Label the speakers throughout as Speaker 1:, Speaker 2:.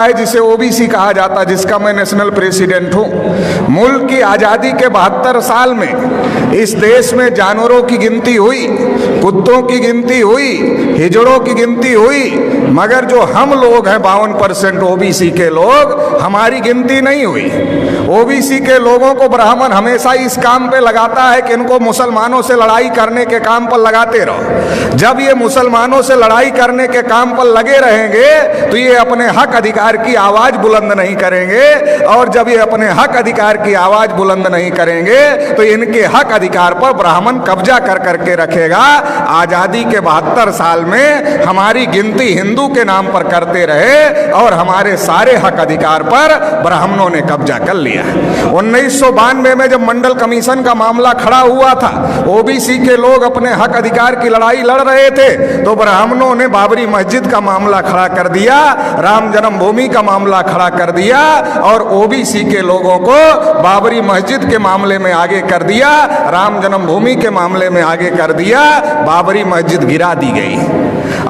Speaker 1: है जिसे ओबीसी कहा जाता, जिसका मैं नेशनल प्रेसिडेंट हूं। मुल्क की आज़ादी के 72 साल में इस देश में जानवरों की गिनती हुई, कुत्तों की गिनती हुई, हिजड़ों की गिनती हुई, मगर जो हम लोग हैं 52% ओबीसी के लोग, हमारी गिनती नहीं हुई। ओबीसी के लोगों को ब्राह्मण हमेशा इस काम पे लगाता है कि इनको मुसलमानों से लड़ाई करने के काम पर लगाते रहो। जब ये मुसलमानों से लड़ाई करने के काम पर लगे रहेंगे तो ये अपने हक अधिकार की आवाज बुलंद नहीं करेंगे, और जब ये अपने हक अधिकार की आवाज बुलंद नहीं करेंगे तो इनके हक अधिकार पर ब्राह्मण कब्जा कर करके रखेगा। आजादी के 72 साल में हमारी गिनती हिंदू के नाम पर करते रहे और हमारे सारे हक अधिकार पर ब्राह्मणों ने कब्जा कर लिया। 1992 में जब मंडल कमीशन का मामला खड़ा हुआ था, ओबीसी के लोग अपने हक अधिकार की लड़ाई लड़ रहे थे, तो ब्राह्मणों ने बाबरी मस्जिद का मामला खड़ा कर दिया, राम जन्मभूमि का मामला खड़ा कर दिया, और ओबीसी के लोगों को बाबरी मस्जिद के मामले में आगे कर दिया, राम जन्मभूमि के मामले में आगे कर दिया। बाबरी मस्जिद गिरा दी गई।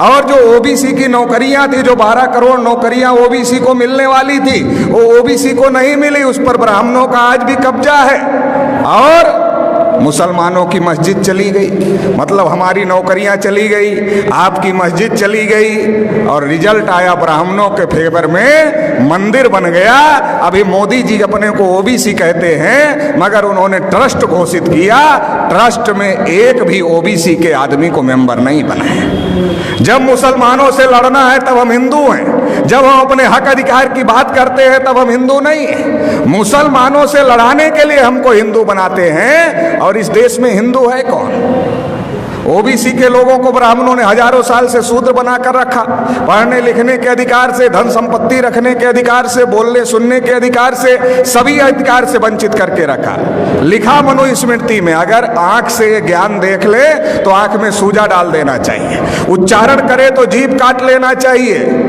Speaker 1: और जो ओबीसी की नौकरियां थी, जो 12 करोड़ नौकरियां ओबीसी को मिलने वाली थी, वो ओबीसी को नहीं मिली, उस पर ब्राह्मणों का आज भी कब्जा है। और मुसलमानों की मस्जिद चली गई, मतलब हमारी नौकरियां चली गई, आपकी मस्जिद चली गई, और रिजल्ट आया ब्राह्मणों के फेवर में, मंदिर बन गया। अभी मोदी जी अपने को ओबीसी कहते हैं, मगर उन्होंने ट्रस्ट घोषित किया, ट्रस्ट में एक भी ओबीसी के आदमी को मेंबर नहीं बनाए। जब मुसलमानों से लड़ना है तब हम हिंदू हैं, जब हम अपने हक अधिकार की बात करते हैं तब हम हिंदू नहीं हैं। मुसलमानों से लड़ाने के लिए हमको हिंदू बनाते हैं, और इस देश में हिंदू है कौन? ओबीसी के लोगों को ब्राह्मणों ने हजारों साल से शूद्र बनाकर रखा, पढ़ने लिखने के अधिकार से, धन संपत्ति रखने के अधिकार से, बोलने सुनने के अधिकार से, सभी अधिकार से वंचित करके रखा। लिखा मनुस्मृति में, अगर आंख से ज्ञान देख ले तो आंख में सूजा डाल देना चाहिए, उच्चारण करे तो जीभ काट लेना चाहिए,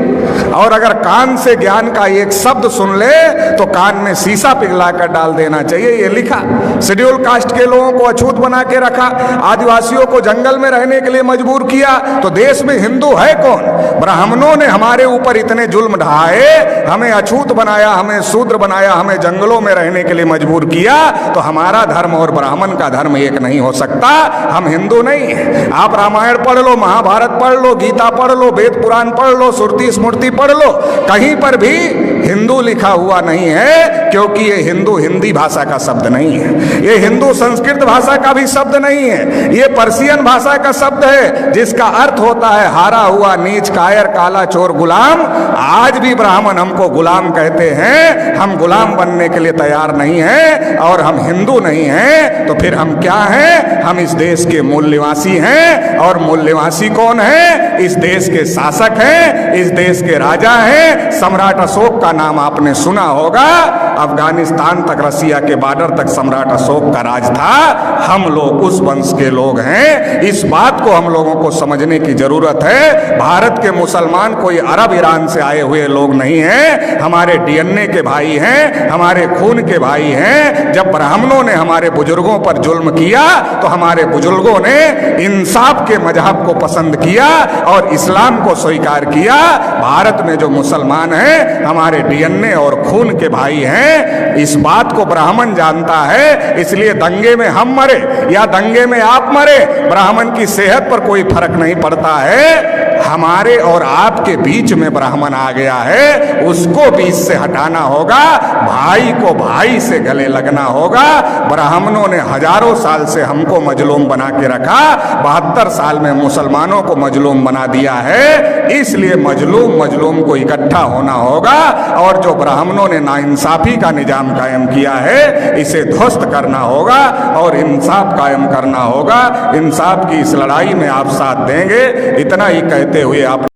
Speaker 1: और अगर कान से ज्ञान का एक शब्द सुन ले तो कान में शीशा पिघलाकर डाल देना चाहिए, ये लिखा। शेड्यूल कास्ट के लोगों को अछूत बना के रखा, आदिवासियों को जंगल में रहने के लिए मजबूर किया। तो देश में हिंदू है कौन? ब्राह्मणों ने हमारे ऊपर इतने जुल्म ढाए, हमें अछूत बनाया, हमें शूद्र बनाया, हमें जंगलों में रहने के लिए मजबूर किया। तो हमारा धर्म और ब्राह्मण का धर्म एक नहीं हो सकता, हम हिंदू नहीं है। आप रामायण पढ़ लो, महाभारत पढ़ लो, गीता पढ़ लो, वेद पुराण पढ़ लो, श्रुति स्मृति पढ़ लो, कहीं पर भी हिंदू लिखा हुआ नहीं है, क्योंकि ये हिंदू हिंदी भाषा का शब्द नहीं है, ये हिंदू संस्कृत भाषा का भी शब्द नहीं है, ये पर्शियन भाषा का शब्द है, जिसका अर्थ होता है हारा हुआ, नीच, कायर, काला, चोर, गुलाम। आज भी ब्राह्मण हमको गुलाम कहते हैं, हम गुलाम बनने के लिए तैयार नहीं हैं, और हम हिंदू नहीं हैं, तो फिर हम क्या हैं? हम इस देश के मूल निवासी हैं, और मूल निवासी कौन है? इस देश के शासक हैं, इस देश के राजा हैं। सम्राट अशोक का नाम आपने सुना होगा, अफगानिस्तान तक, रसिया के बॉर्डर तक सम्राट अशोक का राज था। हम लोग उस वंश के लोग हैं, इस बात को हम लोगों को समझने की जरूरत है। भारत के मुसलमान कोई अरब ईरान से आए हुए लोग नहीं हैं, हमारे डीएनए के भाई हैं, हमारे खून के भाई हैं। जब ब्राह्मणों ने हमारे बुजुर्गों पर जुल्म किया तो हमारे बुजुर्गों ने इंसाफ के मजहब को पसंद किया और इस्लाम को स्वीकार किया। भारत में जो मुसलमान हैं हमारे डीएनए और खून के भाई हैं, इस बात को ब्राह्मण जानता है। इसलिए दंगे में हम मरे या दंगे में आप मरे, ब्राह्मण की सेहत पर कोई फर्क नहीं पड़ता है। हमारे और आपके बीच में ब्राह्मण आ गया है, उसको बीच से हटाना होगा, भाई को भाई से गले लगना होगा। ब्राह्मणों ने हजारों साल से हमको मजलूम बना के रखा, 72 साल में मुसलमानों को मजलूम बना दिया है। इसलिए मजलूम को इकट्ठा होना होगा, और जो ब्राह्मणों ने नाइंसाफी का निजाम कायम किया है, इसे ध्वस्त करना होगा और इंसाफ कायम करना होगा। इंसाफ की इस लड़ाई में आप साथ देंगे, इतना ही कहते हुए आप